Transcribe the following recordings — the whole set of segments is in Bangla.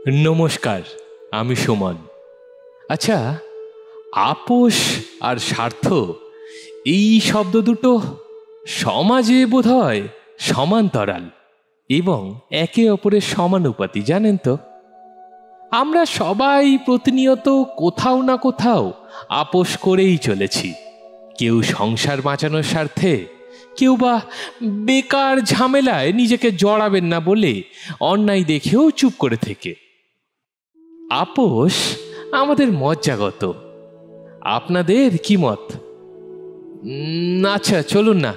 নমস্কার, আমি সুমন। আচ্ছা, আপোষ আর স্বার্থ এই শব্দ দুটো সমাজে বোধহয় সমান্তরাল এবং একে অপরের সমানুপাতি, জানেন তো? আমরা সবাই প্রতিনিয়ত কোথাও না কোথাও আপোষ করেই চলেছি। কেউ সংসার বাঁচানোর স্বার্থে, কেউ বা বেকার ঝামেলায় নিজেকে জড়াবেন না বলে অন্যায় দেখেও চুপ করে থেকে। আপোষ আমাদের মজ্জাগত। আপনাদের কি মত? আচ্ছা, চলুন না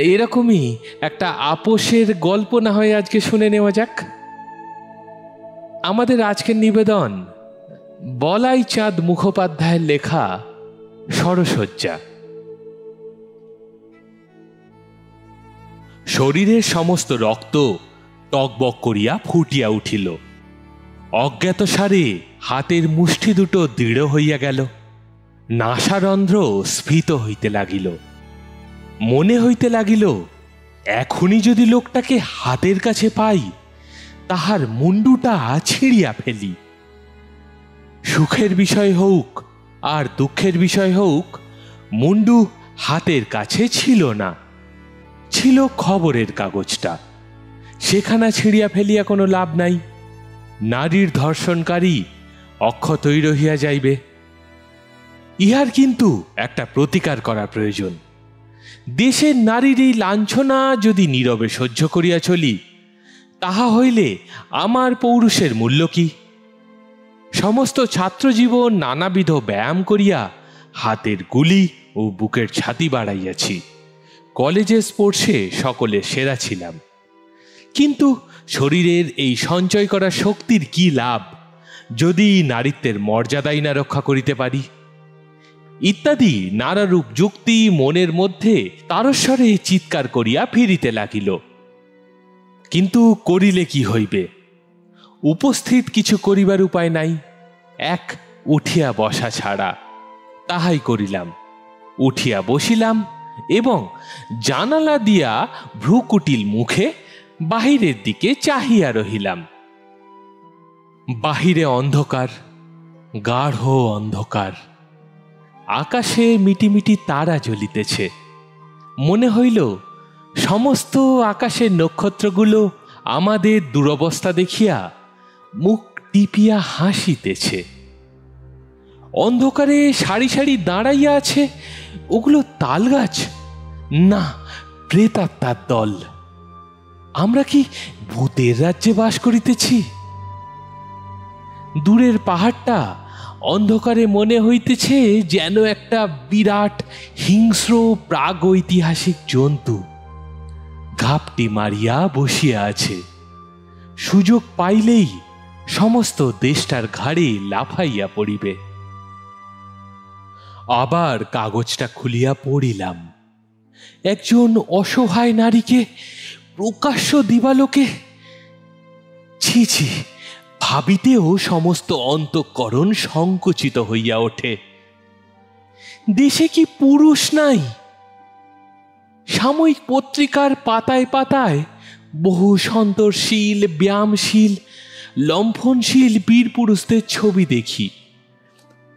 এরকমই একটা আপোষের গল্প না হয় আজকে শুনে নেওয়া যাক। আমাদের আজকের নিবেদন বলাই চাঁদ মুখোপাধ্যায়ের লেখা সরসজ্জা। শরীরের সমস্ত রক্ত টকবক করিয়া ফুটিয়া উঠিল। অজ্ঞাতসারে হাতের মুষ্টি দুটো দৃঢ় হইয়া গেল। নাসারন্ধ্র স্ফীত হইতে লাগিল। মনে হইতে লাগিল, এখনই যদি লোকটাকে হাতের কাছে পাই, তাহার মুন্ডুটা ছিঁড়িয়া ফেলি। সুখের বিষয় হোক আর দুঃখের বিষয় হোক, মুন্ডু হাতের কাছে ছিল না, ছিল খবরের কাগজটা। সেখানা ছিঁড়িয়া ফেলিয়া কোনো লাভ নাই। নারীর ধর্ষণকারী অক্ষতই রহিয়া যাইবে। ইহার কিন্তু একটা প্রতিকার করা প্রয়োজন। দেশের নারীর এই লাঞ্ছনা যদি নীরবে সহ্য করিয়া চলি, তাহা হইলে আমার পৌরুষের মূল্য কি? সমস্ত ছাত্রজীবন নানাবিধ ব্যায়াম করিয়া হাতের গুলি ও বুকের ছাতি বাড়াইয়াছি। কলেজে স্পোর্টসে সকলে সেরা ছিলাম। কিন্তু শরীরের এই সঞ্চয় করা শক্তির কি লাভ, যদি নারীত্বের মর্যাদাই না রক্ষা করিতে পারি? ইত্যাদি নানারূপ যুক্তি মনের মধ্যে তারস্বরে চিৎকার করিয়া ফিরিতে লাগিল। কিন্তু করিলে কি হইবে? উপস্থিত কিছু করিবার উপায় নাই, এক উঠিয়া বসা ছাড়া। তাহাই করিলাম। উঠিয়া বসিলাম এবং জানালা দিয়া ভ্রুকুটিল মুখে বাহিরের দিকে চাহিয়া রহিলাম। বাহিরে অন্ধকার, গাঢ় অন্ধকার। আকাশে মিটিমিটি তারা জ্বলিতেছে। মনে হইল সমস্ত আকাশের নক্ষত্রগুলো আমাদের দুরবস্থা দেখিয়া মুখ টিপিয়া হাসিতেছে। অন্ধকারে সারি সারি দাঁড়াইয়া আছে, ওগুলো তাল গাছ না, প্রেতাত্মার দল। আমরা কি ভূতের রাজ্যে বাস করিতেছি? দূরের পাহাড়টা অন্ধকারে মনে হইতেছে যেন একটা বিরাট হিংস্র প্রাগৈতিহাসিক জন্তু ঘাপটি মারিয়া বসিয়া আছে। সুযোগ পাইলেই সমস্ত দেশটার ঘাড়ে লাফাইয়া পড়িবে। আবার কাগজটা খুলিয়া পড়িলাম। একজন অসহায় নারীকে প্রকাশ্য দিবালোকে। ছি ছি, ভাবিতেও সমস্ত অন্তঃকরণ সংকুচিত হইয়া ওঠে। দেশে কি পুরুষ নাই? সাময়িক পত্রিকার পাতায় পাতায় বহু সন্তর্শীল, ব্যায়ামশীল, লম্ফনশীল বীর পুরুষদের ছবি দেখি।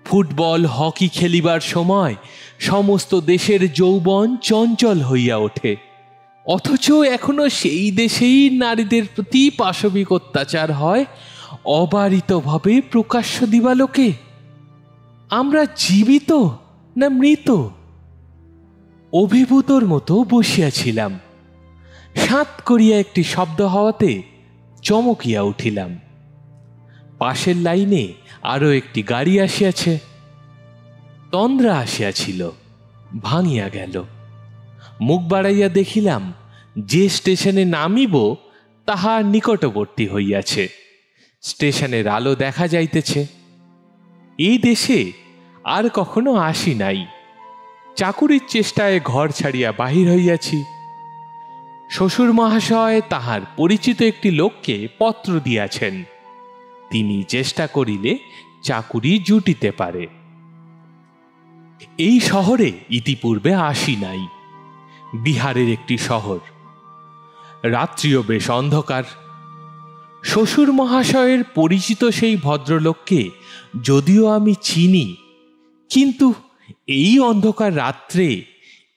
ফুটবল, হকি খেলিবার সময় সমস্ত দেশের যৌবন চঞ্চল হইয়া ওঠে, অথচ এখনো সেই দেশেই নারীদের প্রতি পাশবিক অত্যাচার হয় অবারিতভাবে প্রকাশ্য দিবালোকে। আমরা জীবিত না মৃত? অভিভূতর মতো বসিয়াছিলাম। সাঁত করিয়া একটি শব্দ হওয়াতে চমকিয়া উঠিলাম। পাশের লাইনে আরো একটি গাড়ি আসিয়াছে। তন্দ্রা আসিয়াছিল, ভাঙিয়া গেল। মুখ বাড়াইয়া দেখিলাম যে স্টেশনে নামিব তাহার নিকটবর্তী হইয়াছে। স্টেশনের আলো দেখা যাইতেছে। এই দেশে আর কখনো আসি নাই। চাকুরির চেষ্টায় ঘর ছাড়িয়া বাহির হইয়াছি। শ্বশুর মহাশয় তাহার পরিচিত একটি লোককে পত্র দিয়াছেন, তিনি চেষ্টা করিলে চাকুরি জুটিতে পারে। এই শহরে ইতিপূর্বে আসি নাই। বিহারের একটি শহর। রাত্রিও বেশ অন্ধকার। শ্বশুর মহাশয়ের পরিচিত সেই ভদ্রলোককে যদিও আমি চিনি, কিন্তু এই অন্ধকার রাত্রে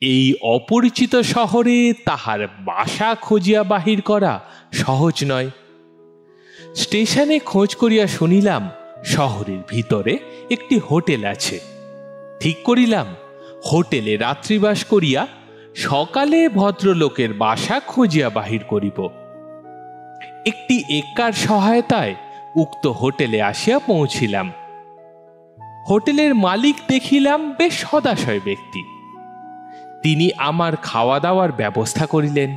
এই অপরিচিত শহরে তাহার বাসা খুঁজিয়া বাহির করা সহজ নয়। স্টেশনে খোঁজ করিয়া শুনিলাম শহরের ভিতরে একটি হোটেল আছে। ঠিক করিলাম হোটেলে রাত্রিবাস করিয়া সকালে ভদ্রলোকের বাসা খুঁজিয়া বাহির করিব। একটি এক্কার সহায়তায় উক্ত হোটেলে আসিয়া পৌঁছিলাম। হোটেলের মালিক দেখিলাম বেশ সদাশয় ব্যক্তি। তিনি আমার খাওয়া দাওয়ার ব্যবস্থা করিলেন,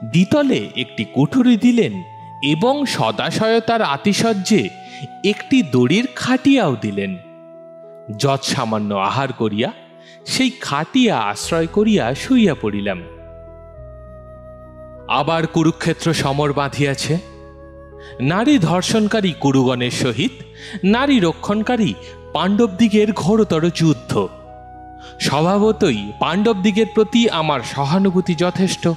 দ্বিতলে একটি কুঠুরি দিলেন এবং সদাশয়তার আতিশয্যে একটি দড়ির খাটিয়াও দিলেন। যৎসামান্য আহার করিয়া সেই খাটিয়া আশ্রয় করিয়া শুইয়া পড়িলাম। আবার কুরুক্ষেত্র সমর বাঁধিয়াছে। নারী ধর্ষণকারী কুরুগণের সহিত নারী রক্ষণকারী পাণ্ডবদিগের ঘোরতর যুদ্ধ। স্বভাবতই পাণ্ডবদিগের প্রতি আমার সহানুভূতি যথেষ্ট,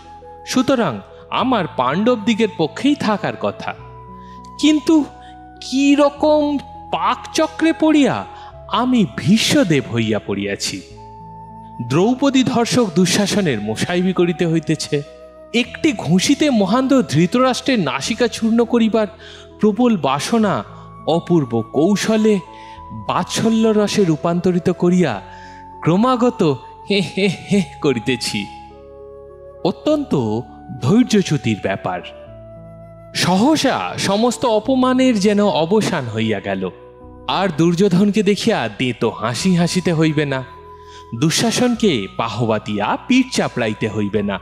সুতরাং আমার পাণ্ডবদিগের পক্ষেই থাকার কথা। কিন্তু কি রকম পাকচক্রে পড়িয়া আমি ভীষ্মদেব হইয়া পড়িয়াছি। দ্রৌপদী ধর্ষক দুঃশাসনের মোসাইবি করিতে হইতেছে। একটি ঘুষিতে মহান্ধ ধৃতরাষ্ট্রের নাসিকা চূর্ণ করিবার প্রবল বাসনা অপূর্ব কৌশলে বাৎসল্য রসে রূপান্তরিত করিয়া ক্রমাগত হে হে হে করিতেছি। অত্যন্ত ধৈর্যচ্যুতির ব্যাপার। সহসা সমস্ত অপমানের যেন অবসান হইয়া গেল। আর দুর্যোধনকে দেখিয়া দেত হাসি হাসিতে হইবে না, দুঃশাসনকে বাহবা দিয়া পিঠ চাপড়াইতে হইবে না,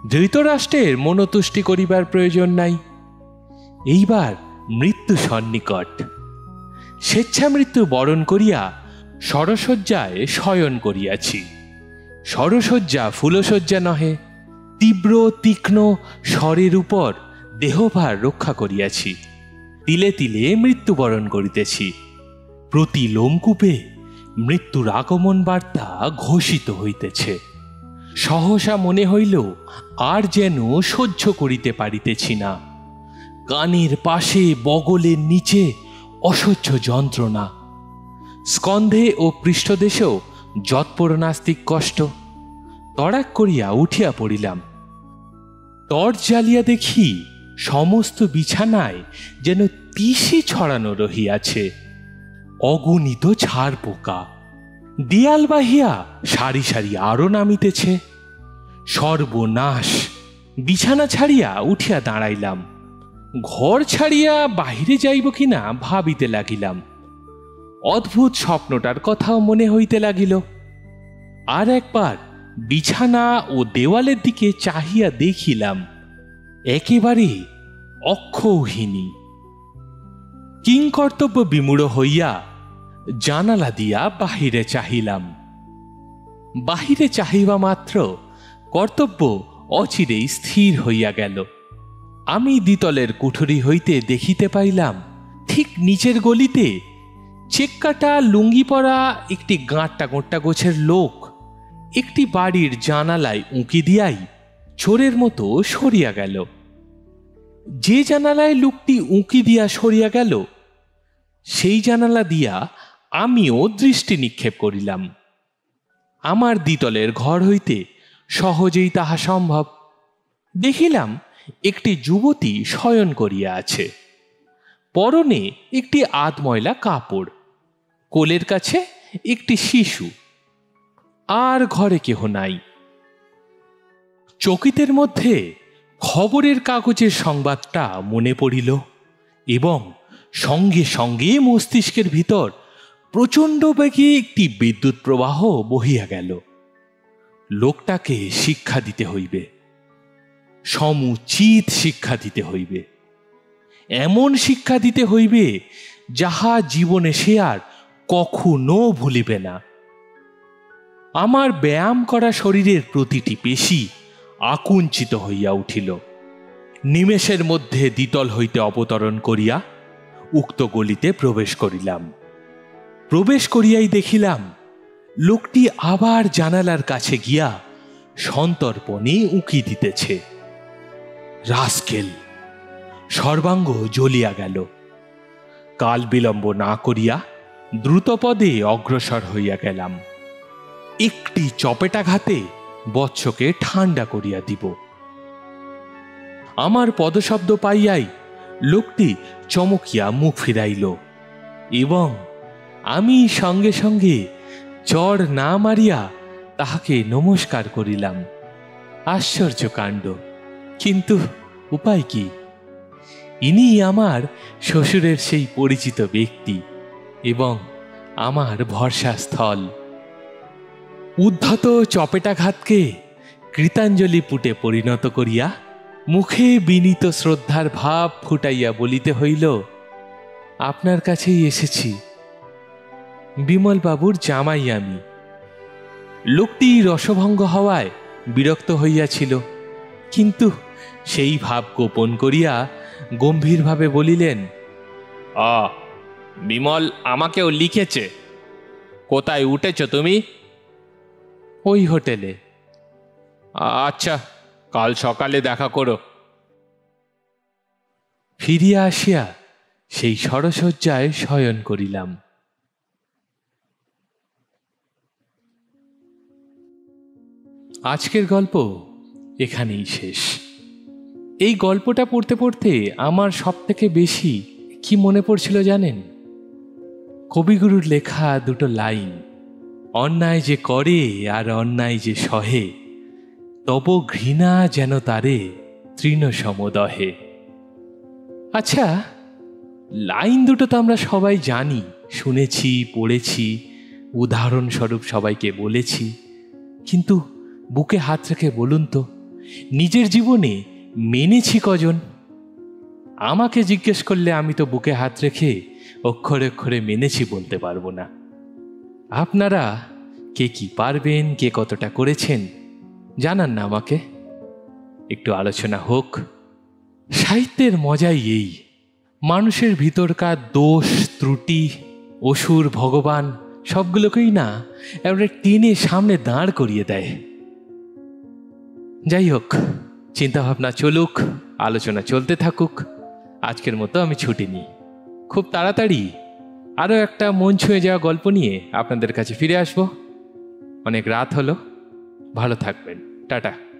ধৃতরাষ্ট্রের মনোতুষ্টি করিবার প্রয়োজন নাই। এইবার মৃত্যু সন্নিকট। স্বেচ্ছামৃত্যু বরণ করিয়া সরসজ্জায় শয়ন করিয়াছি। সরসজ্জা ফুলসজ্জা নহে, তীব্র তীক্ষ্ণ স্বরের উপর দেহভার রক্ষা করিয়াছি। তিলে তিলে মৃত্যুবরণ করিতেছি। প্রতি লোমকূপে মৃত্যুর আগমন বার্তা ঘোষিত হইতেছে। সহসা মনে হইল আর যেন সহ্য করিতে পারিতেছি না। কানের পাশে বগলের নিচে অসহ্য যন্ত্রণা, স্কন্ধে ও পৃষ্ঠদেশেও যৎপরনাস্তিক কষ্ট। তড়াক করিয়া উঠিয়া পড়িলাম। টর্চ জ্বালিয়া দেখি সমস্ত বিছানায় যেন তিসি ছড়ানো রহিয়াছে, অগণিত ছাড় পোকা। দেয়াল বাহিয়া সারি সারি আরো নামিতেছে। সর্বনাশ! বিছানা ছাড়িয়া উঠিয়া দাঁড়াইলাম। ঘর ছাড়িয়া বাহিরে যাইব কিনা ভাবিতে লাগিলাম। অদ্ভুত স্বপ্নটার কথাও মনে হইতে লাগিল। আর একবার বিছানা ও দেওয়ালের দিকে চাহিয়া দেখিলাম, একেবারে অক্ষৌহিনী। কিংকর্তব্য বিমূঢ় হইয়া জানালা দিয়া বাহিরে চাহিলাম। বাহিরে চাহিবা মাত্র কর্তব্য অচিরেই স্থির হইয়া গেল। আমি দ্বিতলের কুঠুরি হইতে দেখিতে পাইলাম ঠিক নিচের গলিতে চেককাটা লুঙ্গি পরা একটি গাঁটটা গোঁট্টা গোছের লোক একটি বাড়ির জানালায় উঁকি দিয়াই চোরের মতো সরিয়া গেল। যে জানালায় লোকটি উঁকি দিয়া সরিয়া গেল, সেই জানালা দিয়া আমিও দৃষ্টি নিক্ষেপ করিলাম। আমার দ্বিতলের ঘর হইতে সহজেই তাহা সম্ভব। দেখিলাম একটি যুবতী শয়ন করিয়া আছে। পরনে একটি আধময়লা কাপড়, কোলের কাছে একটি শিশু, আর ঘরে কেহ নাই। চকিতের মধ্যে খবরের কাগজের সংবাদটা মনে পড়িল এবং সঙ্গে সঙ্গে মস্তিষ্কের ভিতর প্রচণ্ড বেগে একটি বিদ্যুৎ প্রবাহ বহিয়া গেল। লোকটাকে শিক্ষা দিতে হইবে, সমুচিত শিক্ষা দিতে হইবে, এমন শিক্ষা দিতে হইবে যাহা জীবনে সে আর কখনো ভুলিবে না। আমার ব্যায়াম করা শরীরের প্রতিটি পেশি আকুঞ্চিত হইয়া উঠিল। নিমেষের মধ্যে দ্বিতল হইতে অবতরণ করিয়া উক্ত গলিতে প্রবেশ করিলাম। প্রবেশ করিয়াই দেখিলাম লোকটি আবার জানালার কাছে গিয়া সন্তর্পণে উঁকি দিতেছে। রাস্কেল! সর্বাঙ্গ জ্বলিয়া গেল। কাল বিলম্ব না করিয়া দ্রুতপদে অগ্রসর হইয়া গেলাম। একটি চপেটাঘাতে বৎসকে ঠান্ডা করিয়া দিব। আমার পদশব্দ পাইয়াই লোকটি চমকিয়া মুখ ফিরাইল এবং আমি সঙ্গে সঙ্গে চড় না মারিয়া তাহাকে নমস্কার করিলাম। আশ্চর্য কাণ্ড! কিন্তু উপায় কি? ইনি আমার শ্বশুরের সেই পরিচিত ব্যক্তি এবং আমার ভরসাস্থল। উদ্ধত চপেটাঘাতকে কৃতাঞ্জলি পুটে পরিণত করিয়া মুখে বিনীত শ্রদ্ধার ভাব ফুটাইয়া বলিতে হইল, আপনার কাছেই এসেছি, বিমলবাবুর জামাই আমি। লোকটি রসভঙ্গ হওয়ায় বিরক্ত হইয়াছিল, কিন্তু সেই ভাব গোপন করিয়া গম্ভীরভাবে বলিলেন, বিমল আমাকেও লিখেছে। কোথায় উঠেছ তুমি? ওই হোটেলে। আচ্ছা, কাল সকালে দেখা করো। ফিরিয়া আসিয়া সেই সরসজ্জায় শয়ন করিলাম। আজকের গল্প এখানেই শেষ। এই গল্পটা পড়তে পড়তে আমার সব থেকে বেশি কি মনে পড়ছিল জানেন? কবিগুরুর লেখা দুটো লাইন, অন্যায় যে করে আর অন্যায় যে সহে, তব ঘৃণা যেন তারে তৃণ সমদহে। আচ্ছা, লাইন দুটো তো আমরা সবাই জানি, শুনেছি, পড়েছি, উদাহরণস্বরূপ সবাইকে বলেছি, কিন্তু বুকে হাত রেখে বলুন তো, নিজের জীবনে মেনেছি কজন? আমাকে জিজ্ঞেস করলে আমি তো বুকে হাত রেখে অক্ষরে অক্ষরে মেনেছি বলতে পারবো না। আপনারা কে কি পারবেন, কে কতটা করেছেন জানান না আমাকে, একটু আলোচনা হোক। সাহিত্যের মজাই এই, মানুষের ভিতরকার দোষ ত্রুটি, অসুর ভগবান সবগুলোকেই না এবারে টেনে সামনে দাঁড় করিয়ে দেয়। যাই হোক, চিন্তাভাবনা চলুক, আলোচনা চলতে থাকুক। আজকের মতো আমি ছুটি নিই। খুব তাড়াতাড়ি আরও একটা মন ছুঁয়ে যাওয়া গল্প নিয়ে আপনাদের কাছে ফিরে আসবো। অনেক রাত হলো, ভালো থাকবেন, টাটা।